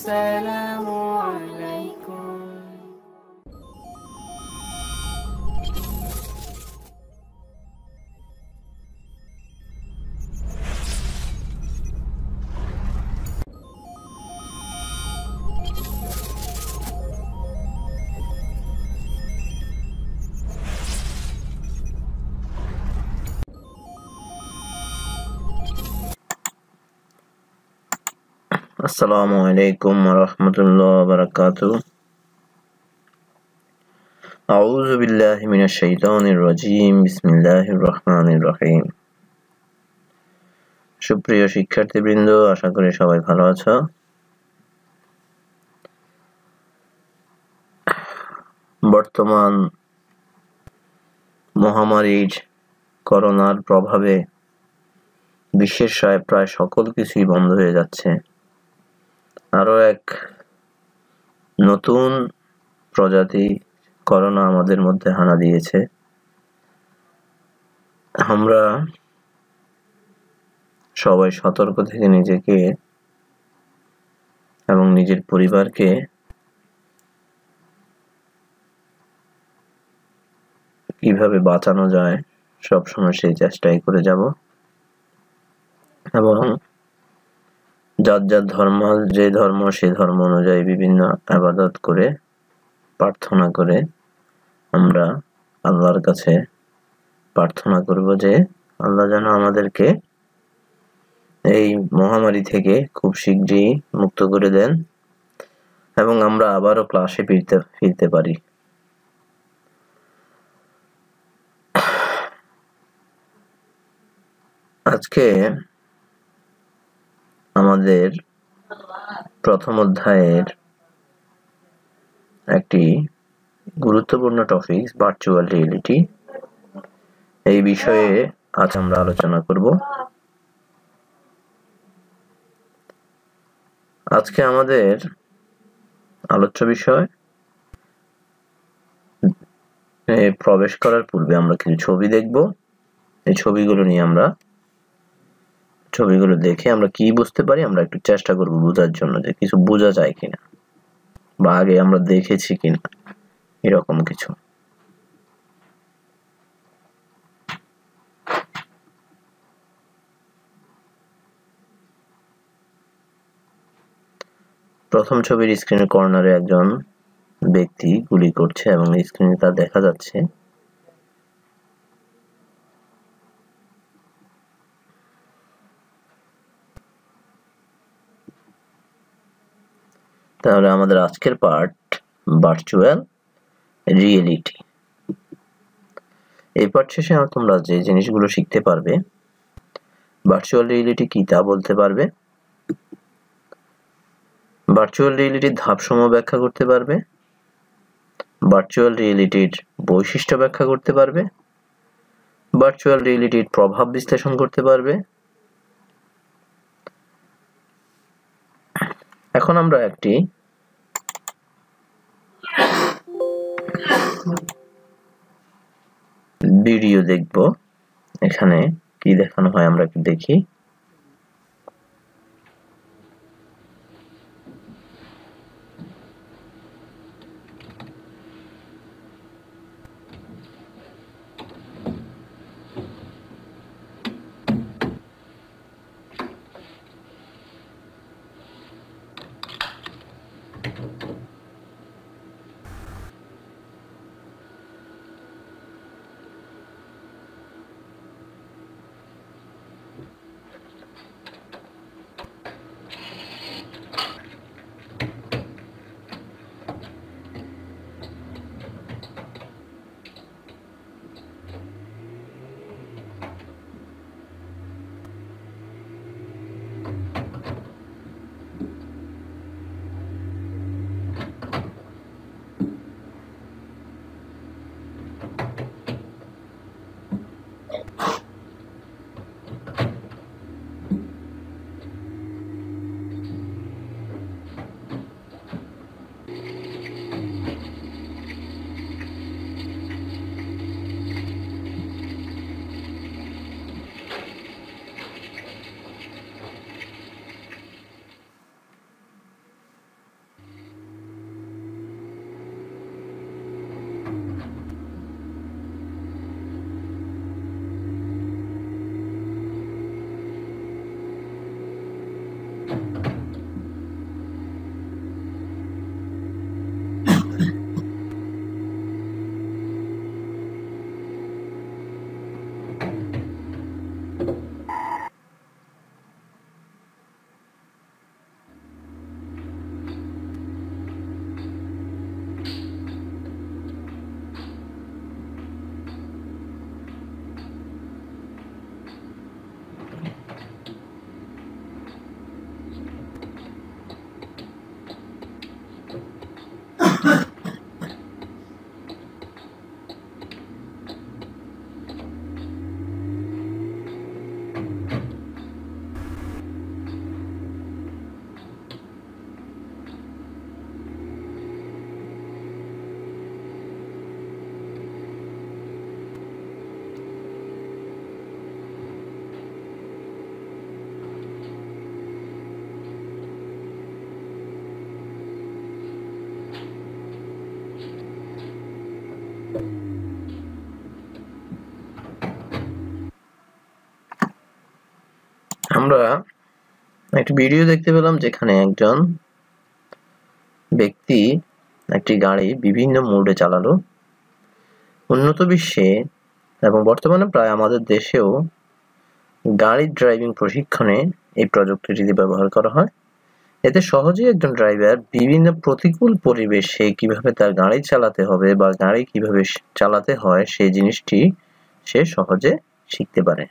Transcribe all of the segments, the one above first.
السلام عليكم. আসসালামু আলাইকুম ওয়া রাহমাতুল্লাহি ওয়া বারাকাতুহু। আউযু বিল্লাহি মিনাশ শাইতানির রাজীম। বিসমিল্লাহির রহমানির রহিম। সুপ্রিয় শিক্ষার্থীবৃন্দ, আশা করি সবাই ভালো আছো। বর্তমান মহামারীর করোনার প্রভাবে বিশ্বের প্রায় সকল কিছুই বন্ধ হয়ে যাচ্ছে। আরো এক নতুন প্রজাতি করোনা আমাদের মধ্যে হানা দিয়েছে। আমরা সবাই সতর্ক থেকে নিজেকে এবং নিজের পরিবারকে কিভাবে বাঁচানো যায় সবসময় সেই চেষ্টাই করে যাব, এবং যার যার ধর্ম, যে ধর্ম সে ধর্ম অনুযায়ী বিভিন্ন ইবাদত করে প্রার্থনা করে আমরা আল্লাহর কাছে প্রার্থনা করব যে আল্লাহ যেন আমাদেরকে এই মহামারী থেকে খুব শীঘ্রই মুক্ত করে দেন এবং আমরা আবারও ক্লাসে ফিরতে পারি। আজকে আমাদের প্রথম অধ্যায়ের একটি গুরুত্বপূর্ণ টপিক ভার্চুয়াল রিয়েলিটি। এই বিষয়ে আজ আমরা আলোচনা করব। আজকে আমাদের আলোচ্য বিষয়, প্রবেশ করার পূর্বে আমরা কিছু ছবি দেখব। এই ছবিগুলো দেখে আমরা কি বুঝতে পারি আমরা একটু চেষ্টা করব বোঝার জন্য, যে কিছু বোঝা যায় কিনা বা আগে আমরা দেখেছি কিনা, এরকম কিছু। প্রথম ছবির স্ক্রিনের কর্নারে একজন ব্যক্তি গুলি করছে এবং স্ক্রিনে তা দেখা যাচ্ছে। তাহলে আমাদের আজকের পার্ট ভার্চুয়াল রিয়েলিটি। এই পার্ট শেষে তোমরা যে জিনিসগুলো শিখতে পারবে, ভার্চুয়াল রিয়েলিটি কি তা বলতে পারবে, ভার্চুয়াল রিয়েলিটির ধাপসমূহ ব্যাখ্যা করতে পারবে, ভার্চুয়াল রিয়েলিটির বৈশিষ্ট্য ব্যাখ্যা করতে পারবে, ভার্চুয়াল রিয়েলিটির প্রভাব বিশ্লেষণ করতে পারবে। এখন আমরা একটি ভিডিও দেখব। এখানে কি দেখানো হয় আমরা একটু দেখি। আমরা একটি ভিডিও দেখতে পেলাম যেখানে একজন ব্যক্তি একটি গাড়ি বিভিন্ন মোডে চালালো। উন্নত বিশ্বে এবং বর্তমানে প্রায় আমাদের দেশেও গাড়ি ড্রাইভিং প্রশিক্ষণে এই প্রযুক্তিটি ব্যবহার করা হয়। এতে সহজেই একজন ড্রাইভার বিভিন্ন প্রতিকূল পরিবেশে কিভাবে তার গাড়ি চালাতে হবে বা গাড়ি কিভাবে চালাতে হয় সেই জিনিসটি সে সহজে শিখতে পারে।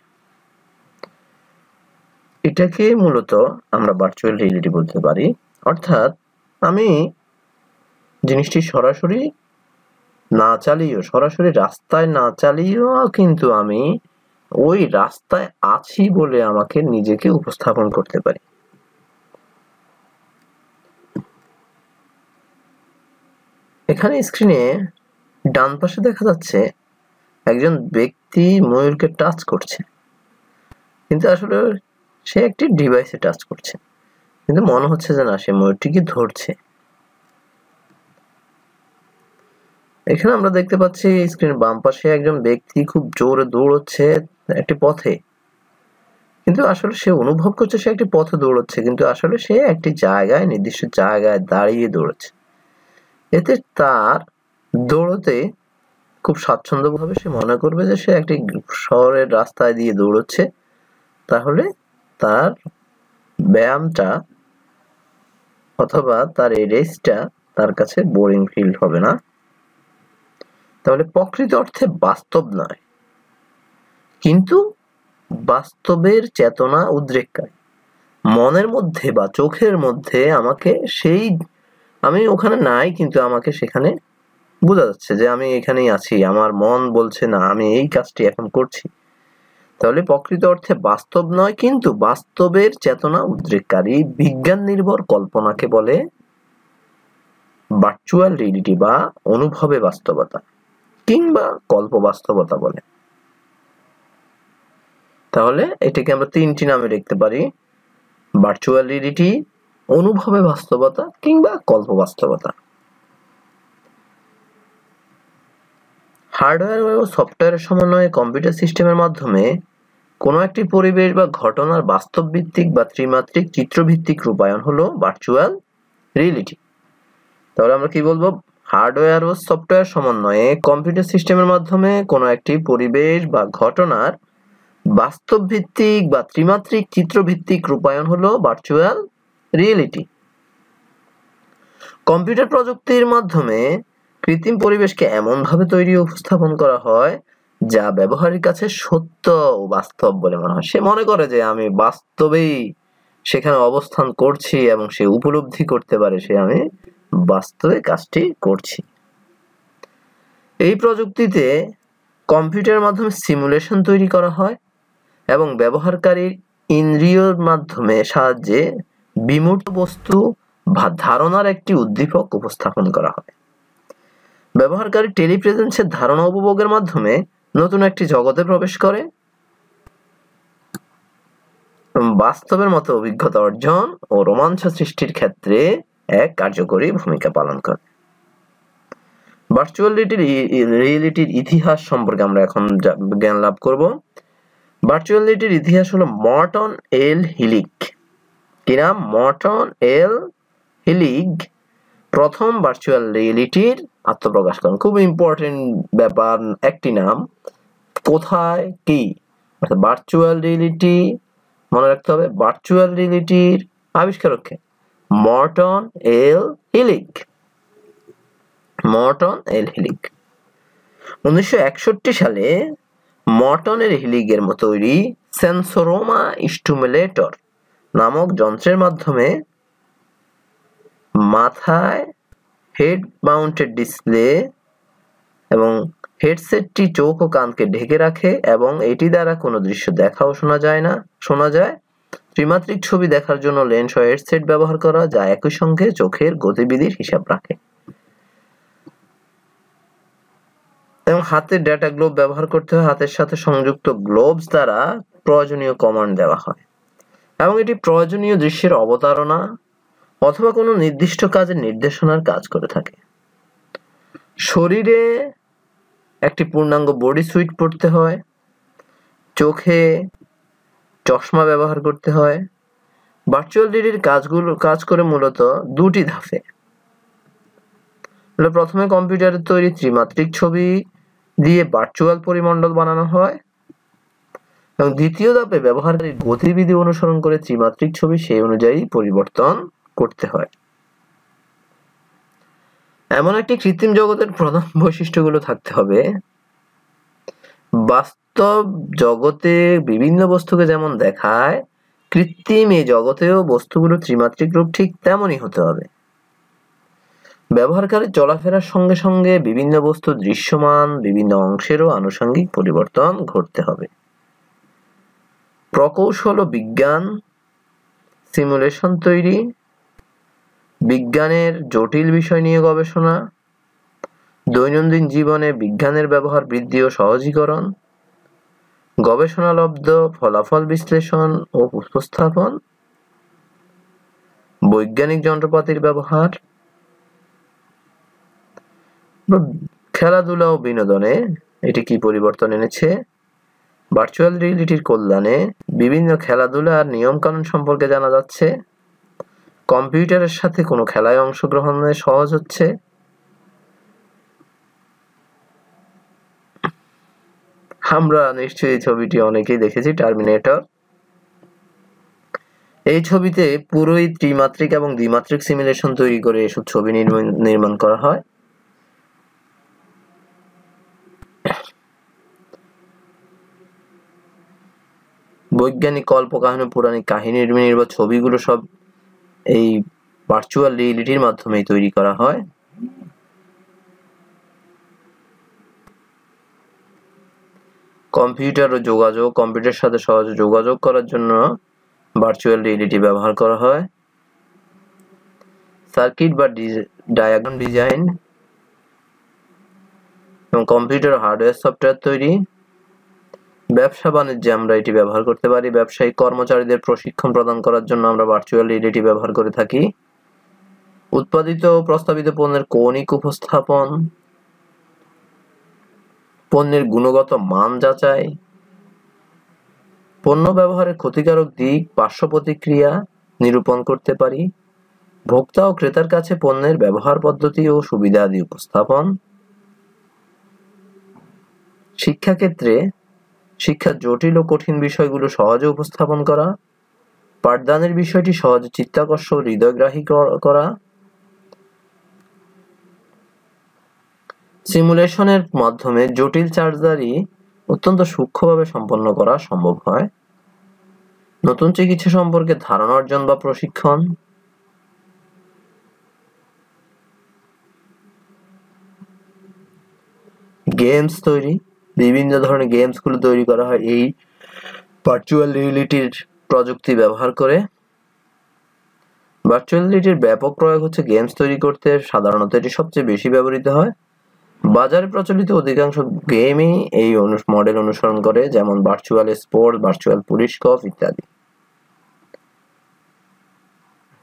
এটাকে মূলত আমরা ভার্চুয়াল রিয়েলিটি বলতে পারি। অর্থাৎ আমি জিনিসটি সরাসরি রাস্তায় না চালিয়েও কিন্তু আমি ওই রাস্তায় আছি বলে আমাকে নিজেকে উপস্থাপন করতে পারি। এখানে স্ক্রিনে ডান পাশে দেখা যাচ্ছে একজন ব্যক্তি ময়ূরকে টাচ করছে, কিন্তু আসলে সে একটি ডিভাইসে টাচ করছে, কিন্তু মনে হচ্ছে যে না, সে ময়ূরটিকে ধরছে। এখানে আমরা দেখতে পাচ্ছি স্ক্রিনের বাম পাশে একজন ব্যক্তি খুব জোরে দৌড়চ্ছে একটি পথে, কিন্তু আসলে সে অনুভব করছে সে একটি পথে দৌড়চ্ছে, কিন্তু আসলে সে একটি জায়গায়, নির্দিষ্ট জায়গায় দাঁড়িয়ে দৌড়চ্ছে। এতে তার দৌড়তে খুব স্বাচ্ছন্দ্যভাবে সে মনে করবে যে সে একটি শহরের রাস্তায় দিয়ে দৌড়চ্ছে, তাহলে তার ব্যায়ামটা অথবা তার এই রেসটা তার কাছে বোরিং ফিল হবে না। তাহলে প্রকৃত অর্থে বাস্তব নয়, কিন্তু বাস্তবের চেতনা উদ্রেককারী। মনের মধ্যে বা চোখের মধ্যে আমাকে আমি ওখানে নাই, কিন্তু আমাকে সেখানে বোঝা যাচ্ছে যে আমি এখানেই আছি, আমার মন বলছে না আমি এই কাজটি এখন করছি। তাহলে প্রকৃত অর্থে বাস্তব নয়, কিন্তু বাস্তবের চেতনা উদ্রেককারী বিজ্ঞান নির্ভর কল্পনাকে বলে ভার্চুয়াল রিয়েলিটি বা অনুভবে বাস্তবতা কিংবা কল্প বাস্তবতা বলে। তাহলে এটাকে আমরা তিনটি নামে দেখতে পারি: ভার্চুয়াল রিয়েলিটি, অনুভবে বাস্তবতা কিংবা কল্প বাস্তবতা। হার্ডওয়্যার ও সফটওয়্যারের সমন্বয়ে কম্পিউটার সিস্টেমের মাধ্যমে কোনো একটি পরিবেশ বা ঘটনার বাস্তব ভিত্তিক বা ত্রিমাত্রিক চিত্রভিত্তিক রূপায়ণ হলো ভার্চুয়াল রিয়েলিটি। তাহলে আমরা কি বলবো? হার্ডওয়্যার ও সফটওয়্যার সমন্বয়ে কম্পিউটার সিস্টেমের মাধ্যমে কোনো একটি পরিবেশ বা ঘটনার বাস্তব ভিত্তিক বা ত্রিমাত্রিক চিত্রভিত্তিক রূপায়ণ হলো ভার্চুয়াল রিয়েলিটি। কম্পিউটার প্রযুক্তির মাধ্যমে কৃত্রিম পরিবেশকে এমনভাবে তৈরি ও উপস্থাপন করা হয় যা ব্যবহারীর কাছে সত্য ও বাস্তব বলে মনে হয়। সে মনে করে যে আমি বাস্তবেই সেখানে অবস্থান করছি এবং সে উপলব্ধি করতে পারে আমি বাস্তবে কাজটি করছি। এই প্রযুক্তিতে কম্পিউটারের মাধ্যমে সিমুলেশন তৈরি করা হয় এবং ব্যবহারকারীর ইন্দ্রিয়র মাধ্যমে সাহায্যে বিমূর্ত বস্তু বা ধারণার একটি উদ্দীপক উপস্থাপন করা হয়। ব্যবহারকারী টেলিপ্রেজেন্সের ধারণা উপভোগের মাধ্যমে নতুন একটি জগতে প্রবেশ করে বাস্তবের মতো অভিজ্ঞতা অর্জন ও রোমাঞ্চ সৃষ্টির ক্ষেত্রে এক কার্যকরী ভূমিকা পালন করে। ভার্চুয়াল রিয়েলিটির ইতিহাস সম্পর্কে আমরা এখন জ্ঞান লাভ করব। ভার্চুয়াল রিয়েলিটির ইতিহাস হলো মর্টন এল হিলিগ। কি নাম? মর্টন এল হিলিগ প্রথম ভার্চুয়াল রিয়েলিটির আত্মপ্রকাশ করেন। খুব ইম্পর্টেন্ট ব্যাপার, একটি নাম কোথায় কি ভার্চুয়াল রিয়েলিটি মনে রাখতে হবে। ভার্চুয়াল রিয়েলিটির আবিষ্কারক কে? মর্টন এল হিলিগ। মর্টন এল হিলিগ 1961 সালে মর্টন এল হিলিগের তৈরি সেন্সোরোমা স্টিমুলেটর নামক যন্ত্রের মাধ্যমে মাথায় হেড মাউন্টেড ডিসপ্লে এবং হেডসেটটি চোখ ও কানকে ঢেকে রাখে এবং এটি দ্বারা কোনো দৃশ্য দেখা ও শোনা যায়। ত্রিমাত্রিক ছবি দেখার জন্য লেন্স ও হেডসেট ব্যবহার করা যা একই সঙ্গে চোখের গতিবিধির হিসাব রাখে এবং হাতে ডেটা গ্লোভ ব্যবহার করতে হয়। হাতের সাথে সংযুক্ত গ্লোভস দ্বারা প্রয়োজনীয় কমান্ড দেওয়া হয় এবং এটি প্রয়োজনীয় দৃশ্যের অবতারণা অথবা কোনো নির্দিষ্ট কাজের নির্দেশনার কাজ করে থাকে। শরীরে একটি পূর্ণাঙ্গ বডি সুইট পরতে হয়, চোখে চশমা ব্যবহার করতে হয়। ভার্চুয়াল রিয়েলিটির কাজ করে মূলত দুটি ধাপে। প্রথমে কম্পিউটারের তৈরি ত্রিমাত্রিক ছবি দিয়ে ভার্চুয়াল পরিমণ্ডল বানানো হয় এবং দ্বিতীয় ধাপে ব্যবহারকারীর গতিবিধি অনুসরণ করে ত্রিমাত্রিক ছবি সেই অনুযায়ী পরিবর্তন করতে হয়। এমন একটি কৃত্রিম জগতের প্রধান বৈশিষ্ট্যগুলো থাকতে হবে। বাস্তব জগতে বিভিন্ন বস্তুকে যেমন দেখায়, কৃত্রিম এই জগতেও বস্তুগুলো ত্রিমাত্রিক রূপ ঠিক তেমনই হতে হবে। ব্যবহারকারীর চলাফেরার সঙ্গে সঙ্গে বিভিন্ন বস্তুর দৃশ্যমান বিভিন্ন অংশেরও আনুষঙ্গিক পরিবর্তন ঘটতে হবে। প্রকৌশল ও বিজ্ঞান, সিমুলেশন তৈরি, বিজ্ঞানের জটিল বিষয় নিয়ে গবেষণা, দৈনন্দিন জীবনে বিজ্ঞানের ব্যবহার বৃদ্ধি ও সহজীকরণ, গবেষণালব্ধ ফলাফল বিশ্লেষণ ও উপস্থাপন, বৈজ্ঞানিক যন্ত্রপাতির ব্যবহার, খেলাধুলা ও বিনোদনে এটি কি পরিবর্তন এনেছে? ভার্চুয়াল রিয়েলিটির কল্যাণে বিভিন্ন খেলাধুলা আর নিয়মকানুন সম্পর্কে জানা যাচ্ছে। কম্পিউটারের সাথে কোনো খেলায় অংশগ্রহণে সহজ হচ্ছে। আমরা নিশ্চয়ই এই ছবিটি অনেকেই দেখেছি, টার্মিনেটর। এই ছবিতে পুরোই ত্রিমাত্রিক এবং দ্বিমাত্রিক সিমুলেশন তৈরি করে এসব ছবি নির্মাণ করা হয়। বৈজ্ঞানিক কল্পকাহিনী, পৌরাণিক কাহিনী নির্ভর ছবিগুলো সব এই ভার্চুয়াল রিয়েলিটির মাধ্যমেই তৈরি করা হয়। কম্পিউটার ও যোগাযোগ, কম্পিউটারের সাথে সহজে যোগাযোগ করার জন্য ভার্চুয়াল রিয়েলিটি ব্যবহার করা হয়। সার্কিট বা ডায়াগ্রাম ডিজাইন এবং কম্পিউটার হার্ডওয়্যার সফটওয়্যার তৈরি। ব্যবসা বাণিজ্যে আমরা এটি ব্যবহার করতে পারি। ব্যবসায়িক কর্মচারীদের প্রশিক্ষণ প্রদান করার জন্য আমরা ভার্চুয়াল রিয়েলিটি ব্যবহার করে থাকি। উৎপাদিত ও প্রস্তাবিত পণ্যের কৌণিক উপস্থাপন, পণ্যের গুণগত মান যাচাই, পণ্য ব্যবহারের ক্ষতিকারক দিক, পার্শ্ব প্রতিক্রিয়া নিরূপণ করতে পারি। ভোক্তা ও ক্রেতার কাছে পণ্যের ব্যবহার পদ্ধতি ও সুবিধাদি উপস্থাপন। শিক্ষাক্ষেত্রে শিক্ষার জটিল ও কঠিন বিষয়গুলো সহজে উপস্থাপন করা, পাঠদানের বিষয়টি সহজে চিত্তাকর্ষক ও হৃদয়গ্রাহী করা। সিমুলেশনের মাধ্যমে জটিল সার্জারি অত্যন্ত সূক্ষ্মভাবে সম্পন্ন করা সম্ভব হয়। নতুন চিকিৎসা সম্পর্কে ধারণা অর্জন বা প্রশিক্ষণ। গেমস তৈরি, বিভিন্ন ধরনের গেমসগুলো তৈরি করা হয় এই ভার্চুয়াল রিয়েলিটির প্রযুক্তি ব্যবহার করে। ভার্চুয়াল রিয়েলিটির ব্যাপক প্রয়োগ হচ্ছে গেমস তৈরি করতে। সাধারণত এটি সবচেয়ে বেশি ব্যবহৃত হয়। বাজারে প্রচলিত অধিকাংশ গেমই এই মডেল অনুসরণ করে, যেমন ভার্চুয়াল স্পোর্টস, ভার্চুয়াল পুলিশ কপ ইত্যাদি।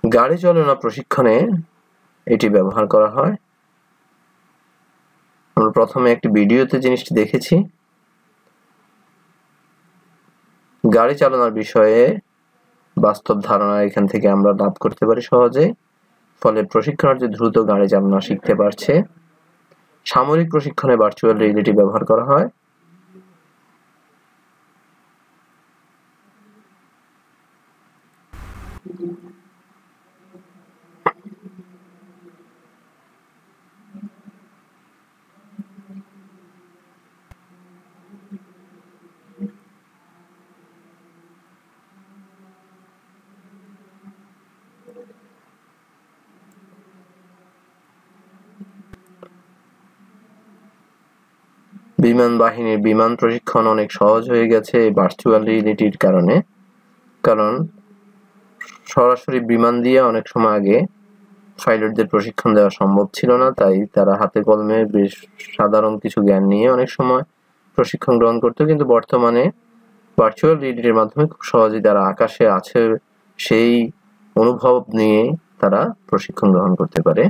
গাড়ি চালনা প্রশিক্ষণে এটি ব্যবহার করা হয়। আমরা প্রথমে একটি ভিডিওতে জিনিসটি দেখেছি। গাড়ি চালানোর বিষয়ে বাস্তব ধারণা এখান থেকে আমরা লাভ করতে পারি সহজে, ফলে প্রশিক্ষণার্থী দ্রুত গাড়ি চালানো শিখতে পারছে। সামরিক প্রশিক্ষণে ভার্চুয়াল রিয়েলিটি ব্যবহার করা হয়। বিমান বাহিনীর বিমান প্রশিক্ষণ অনেক সহজ হয়ে গেছে এই ভার্চুয়াল রিয়েলিটির কারণে। কারণ সরাসরি বিমান দিয়ে অনেক সময় আগে পাইলটদের প্রশিক্ষণ দেওয়া সম্ভব ছিল না, তাই তারা হাতে কলমে বেশ সাধারণ কিছু জ্ঞান নিয়ে অনেক সময় প্রশিক্ষণ গ্রহণ করতো। কিন্তু বর্তমানে ভার্চুয়াল রিয়েলিটির মাধ্যমে খুব সহজেই তারা আকাশে আছে সেই অনুভব নিয়ে তারা প্রশিক্ষণ গ্রহণ করতে পারে।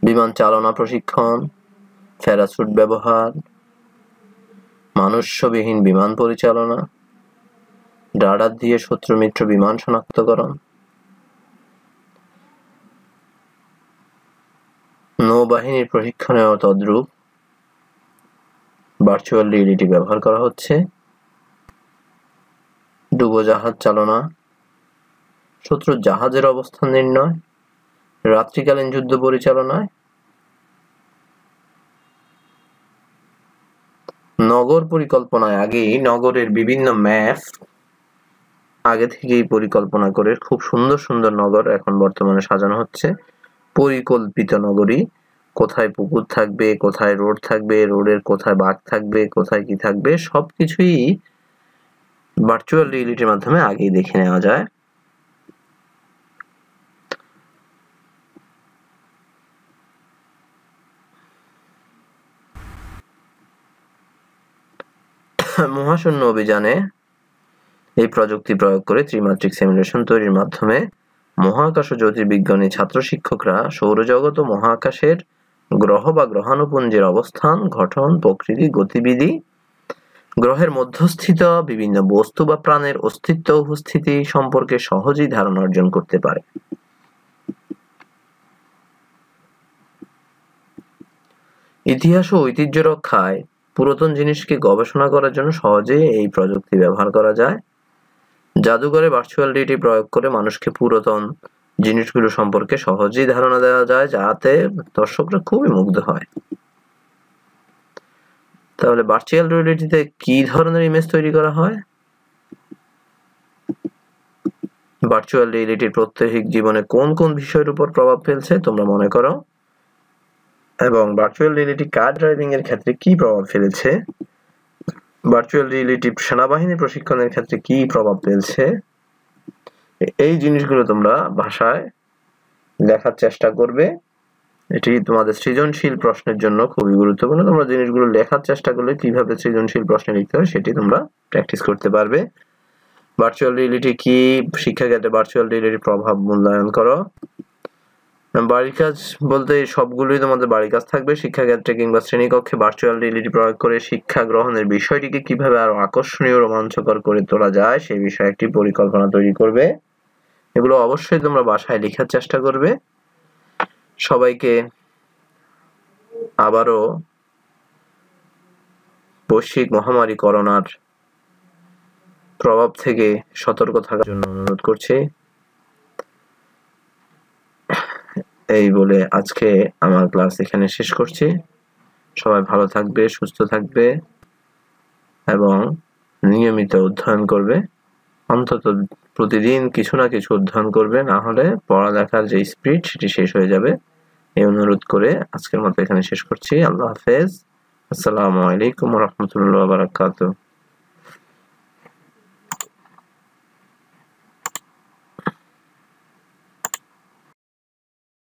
বিমান চালনা প্রশিক্ষণ, প্যারাসুট ব্যবহার, মানুষ্যবিহীন বিমান পরিচালনা, রাডার দিয়ে শত্রু মিত্র বিমান শনাক্তকরণ, নৌবাহিনীর প্রশিক্ষণেও তদ্রূপ ভার্চুয়াল রিয়েলিটি ব্যবহার করা হচ্ছে। ডুবোজাহাজ চালনা, শত্রুর জাহাজের অবস্থান নির্ণয়, রাত্রিকালীন যুদ্ধ পরিচালনায়, নগর পরিকল্পনায় আগেই নগরের বিভিন্ন ম্যাপ আগে থেকেই পরিকল্পনা করে খুব সুন্দর সুন্দর নগর এখন বর্তমানে সাজানো হচ্ছে। পরিকল্পিত নগরী, কোথায় পুকুর থাকবে, কোথায় রোড থাকবে, রোডের কোথায় বাঁক থাকবে, কোথায় কি থাকবে, সবকিছুই ভার্চুয়াল রিয়েলিটির মাধ্যমে আগেই দেখে নেওয়া যায়। মহাশূন্য অভিযানে এই প্রযুক্তি প্রয়োগ করে ত্রিমাত্রিক সিমুলেশন তৈরির মাধ্যমে মহাকাশ ও জ্যোতির্বিজ্ঞানী ছাত্র শিক্ষকরা সৌরজগৎ ও মহাকাশের গ্রহ বা গ্রহাণুপুঞ্জের অবস্থান, গঠন, প্রকৃতি, গতিবিধি, গ্রহের মধ্যস্থিত বিভিন্ন বস্তু বা প্রাণের অস্তিত্ব উপস্থিতি সম্পর্কে সহজেই ধারণা অর্জন করতে পারে। ইতিহাস ও ঐতিহ্য রক্ষায় পুরাতন জিনিসকে গবেষণা করার জন্য সহজেই এই প্রযুক্তি ব্যবহার করা যায়। জাদুঘরে ভার্চুয়াল রিয়েলিটি প্রয়োগ করে মানুষকে পুরাতন জিনিসগুলো সম্পর্কে সহজেই ধারণা দেওয়া যায়, যাতে দর্শকরা খুবই মুগ্ধ হয়। তাহলে ভার্চুয়াল রিয়েলিটিতে কি ধরনের ইমেজ তৈরি করা হয়? ভার্চুয়াল রিয়েলিটির প্রত্যেক জীবনে কোন কোন বিষয়ের উপর প্রভাব ফেলছে তোমরা মনে করো, এবং ভার্চুয়াল রিয়েলিটি কার ড্রাইভিং এর ক্ষেত্রে কি প্রভাব ফেলেছে, ভার্চুয়াল রিয়েলিটি সেনাবাহিনী প্রশিক্ষণের ক্ষেত্রে কি প্রভাব ফেলছে, এই জিনিসগুলো তোমরা ভাষায় লেখার চেষ্টা করবে। এটি তোমাদের সৃজনশীল প্রশ্নের জন্য খুবই গুরুত্বপূর্ণ। তোমরা জিনিসগুলো লেখার চেষ্টা করলে কিভাবে সৃজনশীল প্রশ্ন লিখতে হয় সেটি তোমরা প্র্যাকটিস করতে পারবে। ভার্চুয়াল রিয়েলিটি কি, শিক্ষাক্ষেত্রে ভার্চুয়াল রিয়েলিটির প্রভাব মূল্যায়ন করো। বাড়ির কাজ বলতে সবগুলোই তোমাদের বাড়ির কাজ থাকবে। শিক্ষাক্ষেত্রে কিংবা শ্রেণীকক্ষে ভার্চুয়াল রিয়েলিটি প্রয়োগ করে শিক্ষা গ্রহণের বিষয়টিকে কিভাবে আরো আকর্ষণীয় রোমাঞ্চকর করে তোলা যায় সেই বিষয়ে একটি পরিকল্পনা তৈরি করবে। এগুলো অবশ্যই তোমরা বাসায় লেখার চেষ্টা করবে। সবাইকে আবারও বৈশ্বিক মহামারী করোনার প্রভাব থেকে সতর্ক থাকার জন্য অনুরোধ করছি। এই বলে আজকে আমার ক্লাস এখানে শেষ করছি। সবাই ভালো থাকবে, সুস্থ থাকবে এবং নিয়মিত অধ্যয়ন করবে। অন্তত প্রতিদিন কিছু না কিছু অধ্যয়ন করবে, না হলে পড়ালেখার যে স্পিড সেটি শেষ হয়ে যাবে। এই অনুরোধ করে আজকের মতো এখানে শেষ করছি। আল্লাহ হাফেজ। আসসালামু আলাইকুম ওয়া রাহমাতুল্লাহি ওয়া বারাকাতুহু।